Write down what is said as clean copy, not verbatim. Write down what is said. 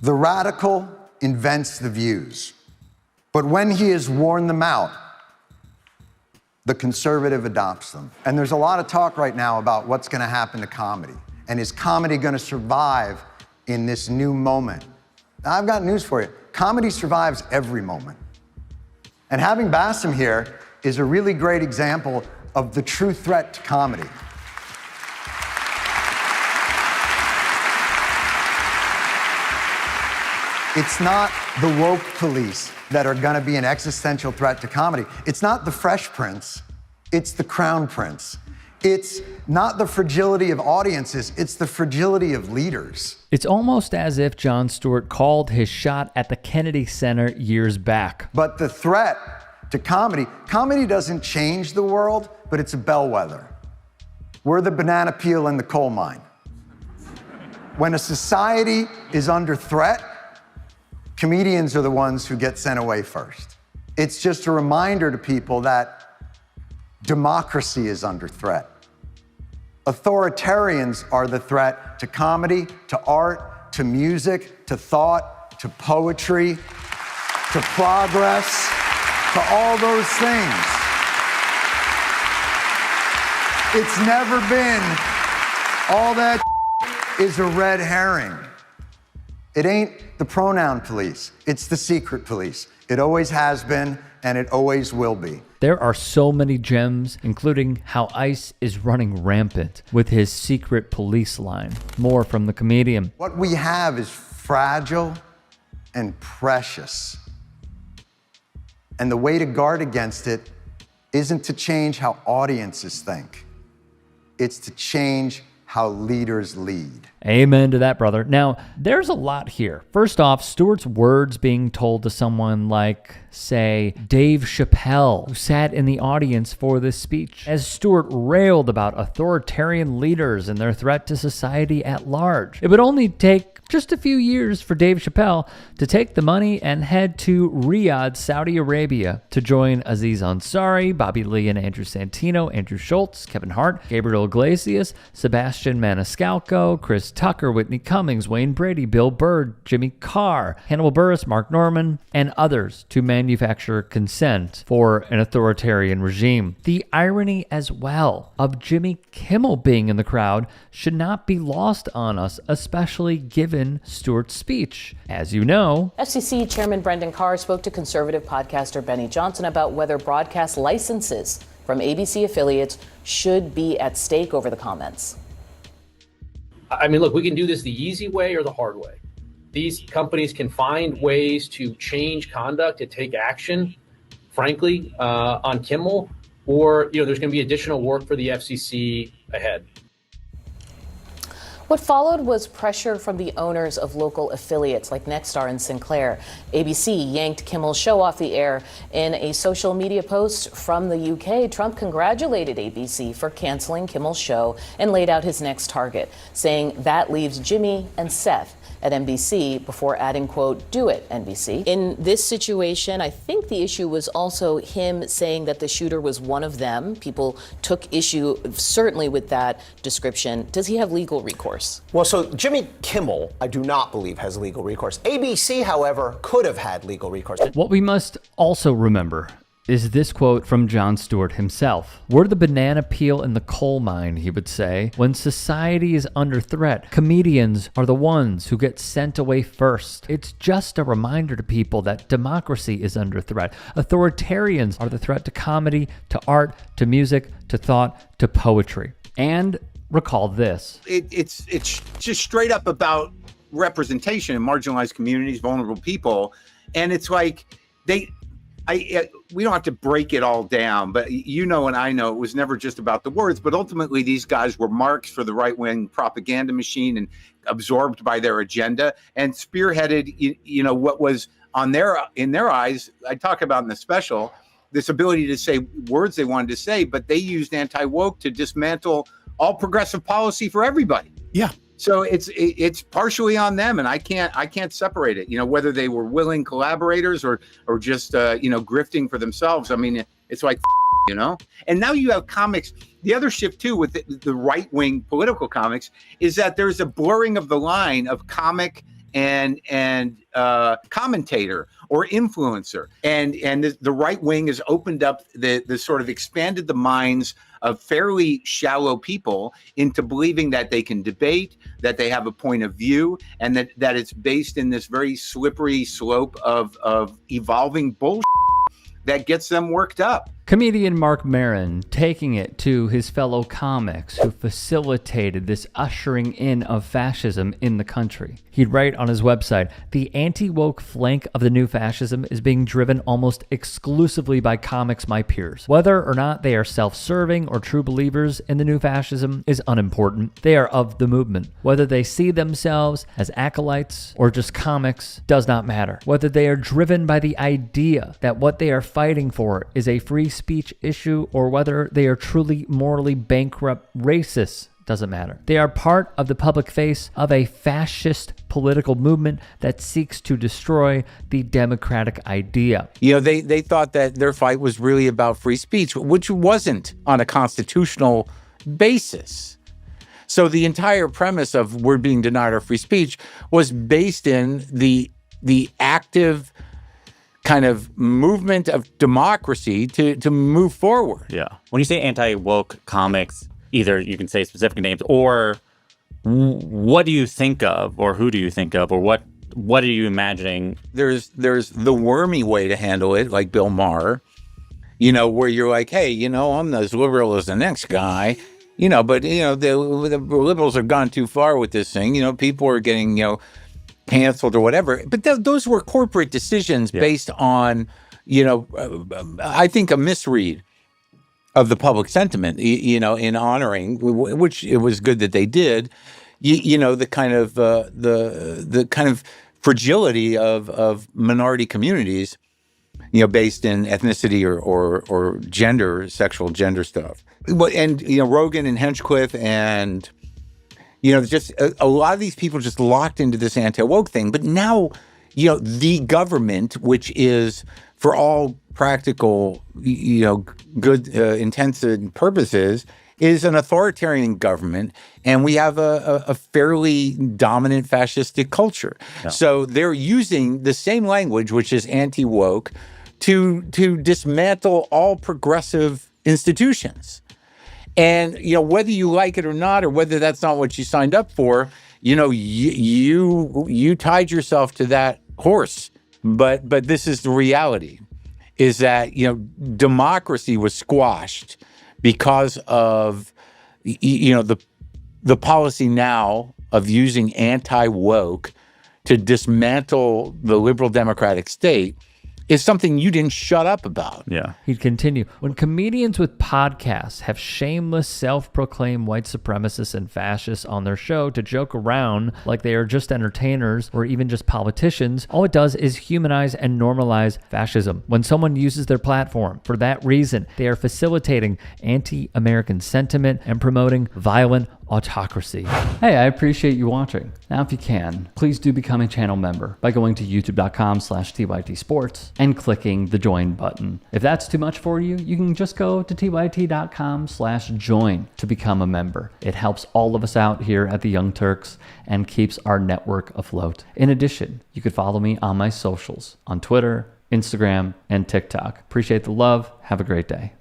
The radical invents the views, but when he has worn them out, the conservative adopts them. And there's a lot of talk right now about what's going to happen to comedy. And is comedy going to survive in this new moment? I've got news for you. Comedy survives every moment. And having Bassem here is a really great example of the true threat to comedy. It's not the woke police that are gonna be an existential threat to comedy. It's not the Fresh Prince, it's the Crown Prince. It's not the fragility of audiences, it's the fragility of leaders. It's almost as if Jon Stewart called his shot at the Kennedy Center years back. But the threat to comedy doesn't change the world, but it's a bellwether. We're the banana peel in the coal mine. When a society is under threat, comedians are the ones who get sent away first. It's just a reminder to people that democracy is under threat. Authoritarians are the threat to comedy, to art, to music, to thought, to poetry, to progress, to all those things. It's never been, all that is a red herring. It ain't the pronoun police, it's the secret police. It always has been, and it always will be. There are so many gems, including how ICE is running rampant with his secret police line. More from the comedian. What we have is fragile and precious. And the way to guard against it isn't to change how audiences think. It's to change how leaders lead. Amen to that, brother. Now, there's a lot here. First off, Stewart's words being told to someone like, say, Dave Chappelle, who sat in the audience for this speech, as Stewart railed about authoritarian leaders and their threat to society at large. It would only take just a few years for Dave Chappelle to take the money and head to Riyadh, Saudi Arabia, to join Aziz Ansari, Bobby Lee and Andrew Santino, Andrew Schultz, Kevin Hart, Gabriel Iglesias, Sebastian Maniscalco, Chris Tucker, Whitney Cummings, Wayne Brady, Bill Burr, Jimmy Carr, Hannibal Buress, Mark Norman, and others to manufacture consent for an authoritarian regime. The irony as well of Jimmy Kimmel being in the crowd should not be lost on us, especially given Stewart's speech. As you know, FCC Chairman Brendan Carr spoke to conservative podcaster Benny Johnson about whether broadcast licenses from ABC affiliates should be at stake over the comments. I mean, look, we can do this the easy way or the hard way. These companies can find ways to change conduct, to take action, frankly, on Kimmel, or, there's going to be additional work for the FCC ahead. What followed was pressure from the owners of local affiliates like Nexstar and Sinclair. ABC yanked Kimmel's show off the air. In a social media post from the UK, Trump congratulated ABC for canceling Kimmel's show and laid out his next target, saying that leaves Jimmy and Seth at NBC before adding, quote, "Do it, NBC." In this situation, I think the issue was also him saying that the shooter was one of them. People took issue certainly with that description. Does he have legal recourse? Well, so Jimmy Kimmel, I do not believe, has legal recourse. ABC, however, could have had legal recourse. What we must also remember is this quote from Jon Stewart himself. We're the banana peel in the coal mine, he would say. When society is under threat, comedians are the ones who get sent away first. It's just a reminder to people that democracy is under threat. Authoritarians are the threat to comedy, to art, to music, to thought, to poetry. And recall this. It's just straight up about representation in marginalized communities, vulnerable people. And it's like we don't have to break it all down, but and I know it was never just about the words, but ultimately these guys were marks for the right-wing propaganda machine and absorbed by their agenda and spearheaded, what was in their eyes, I talk about in the special, this ability to say words they wanted to say, but they used anti-woke to dismantle all progressive policy for everybody. Yeah. So it's partially on them, and I can't separate it. Whether they were willing collaborators or just grifting for themselves. I mean, it's like And now you have comics. The other shift too with the right wing political comics is that there's a blurring of the line of comic and commentator or influencer. And the right wing has opened up the sort of expanded the minds of fairly shallow people into believing that they can debate, that they have a point of view, and that it's based in this very slippery slope of evolving bullshit that gets them worked up. Comedian Marc Maron taking it to his fellow comics who facilitated this ushering in of fascism in the country. He'd write on his website, "The anti-woke flank of the new fascism is being driven almost exclusively by comics my peers. Whether or not they are self-serving or true believers in the new fascism is unimportant. They are of the movement. Whether they see themselves as acolytes or just comics does not matter. Whether they are driven by the idea that what they are fighting for is a free speech issue or whether they are truly morally bankrupt racists doesn't matter. They are part of the public face of a fascist political movement that seeks to destroy the democratic idea." You know, they thought that their fight was really about free speech, which wasn't on a constitutional basis. So the entire premise of we're being denied our free speech was based in the active kind of movement of democracy to move forward. Yeah. When you say anti-woke comics, either you can say specific names or what do you think of or who do you think of or what are you imagining? There's the wormy way to handle it, like Bill Maher, you know, where you're like, hey, you know, I'm as liberal as the next guy, you know, but, you know, the liberals have gone too far with this thing. You know, people are getting, you know, canceled or whatever. But those were corporate decisions based on, you know, I think a misread of the public sentiment, you know, in honoring, which it was good that they did, you know, the kind of fragility of minority communities, you know, based in ethnicity or gender, sexual gender stuff. And, you know, Rogan and Hinchcliffe and, you know, just a lot of these people just locked into this anti-woke thing. But now, you know, the government, which is for all practical, you know, good intents and purposes, is an authoritarian government, and we have a fairly dominant fascistic culture. Yeah. So they're using the same language, which is anti-woke, to dismantle all progressive institutions. And, you know, whether you like it or not, or whether that's not what you signed up for, you know, you tied yourself to that horse. But this is the reality, is that, you know, democracy was squashed because of, you know, the policy now of using anti-woke to dismantle the liberal democratic state is something you didn't shut up about. Yeah. He'd continue, "When comedians with podcasts have shameless, self-proclaimed white supremacists and fascists on their show to joke around like they are just entertainers or even just politicians, all it does is humanize and normalize fascism. When someone uses their platform for that reason, they are facilitating anti-American sentiment and promoting violent autocracy." Hey, I appreciate you watching. Now, if you can, please do become a channel member by going to youtube.com/TYT Sports and clicking the join button. If that's too much for you, you can just go to tyt.com/join to become a member. It helps all of us out here at the Young Turks and keeps our network afloat. In addition, you could follow me on my socials on Twitter, Instagram, and TikTok. Appreciate the love. Have a great day.